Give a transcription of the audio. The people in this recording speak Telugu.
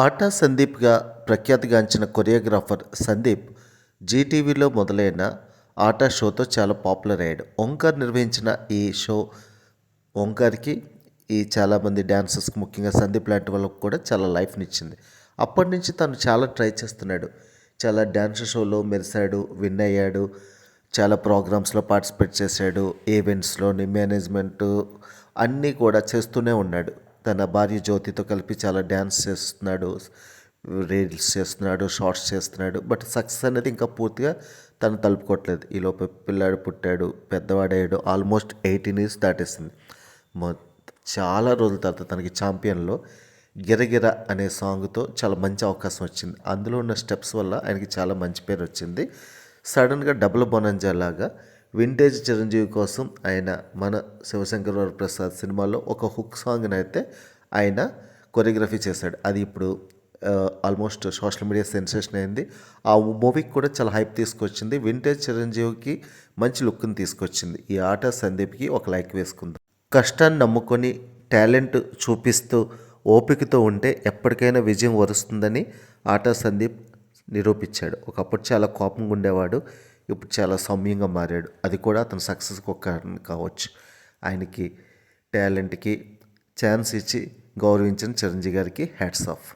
ఆటా సందీప్గా ప్రఖ్యాతిగాంచిన కొరియోగ్రాఫర్ సందీప్ జీటీవీలో మొదలైన ఆటా షోతో చాలా పాపులర్ అయ్యాడు. ఓంకార్ నిర్వహించిన ఈ షో ఓంకార్కి చాలామంది డ్యాన్సర్స్కి ముఖ్యంగా సందీప్ లాంటి వాళ్ళకు కూడా చాలా లైఫ్నిచ్చింది. అప్పటి నుంచి తను చాలా ట్రై చేస్తున్నాడు. చాలా డ్యాన్స్ షోలో మెరిశాడు, విన్ అయ్యాడు, చాలా ప్రోగ్రామ్స్లో పార్టిసిపేట్ చేశాడు, ఈవెంట్స్లోని మేనేజ్మెంట్ అన్నీ కూడా చేస్తూనే ఉన్నాడు. తన భార్య జ్యోతితో కలిపి చాలా డ్యాన్స్ చేస్తున్నాడు, రీల్స్ చేస్తున్నాడు, షార్ట్స్ చేస్తున్నాడు. బట్ సక్సెస్ అనేది ఇంకా పూర్తిగా తను తలుపుకోవట్లేదు. ఈలోపు పిల్లాడు పుట్టాడు, పెద్దవాడయ్యాడు, ఆల్మోస్ట్ 18 ఇయర్స్ దాటేసింది. చాలా రోజుల తర్వాత తనకి ఛాంపియన్లో గిరగిర అనే సాంగ్తో చాలా మంచి అవకాశం వచ్చింది. అందులో ఉన్న స్టెప్స్ వల్ల ఆయనకి చాలా మంచి పేరు వచ్చింది. సడన్గా డబుల్ బొనంజా లాగా వింటేజ్ చిరంజీవి కోసం ఆయన మన శివశంకర్ వరప్రసాద్ సినిమాలో ఒక హుక్ సాంగ్ని అయితే ఆయన కొరియోగ్రఫీ చేశాడు. అది ఇప్పుడు ఆల్మోస్ట్ సోషల్ మీడియా సెన్సేషన్ అయింది. ఆ మూవీకి కూడా చాలా హైప్ తీసుకొచ్చింది. వింటేజ్ చిరంజీవికి మంచి లుక్ని తీసుకొచ్చింది. ఈ ఆట సందీప్కి ఒక లైక్ వేసుకుందాం. కష్టాన్ని నమ్ముకొని టాలెంట్ చూపిస్తూ ఓపికతో ఉంటే ఎప్పటికైనా విజయం వరుస్తుందని ఆటా సందీప్ నిరూపించాడు. ఒకప్పుడు చాలా కోపంగా ఉండేవాడు, ఇప్పుడు చాలా సౌమ్యంగా మారాడు. అది కూడా అతని సక్సెస్కి ఒక కారణం కావచ్చు. ఆయనకి టాలెంట్కి ఛాన్స్ ఇచ్చి గౌరవించిన చిరంజీవి గారికి హ్యాట్స్ ఆఫ్.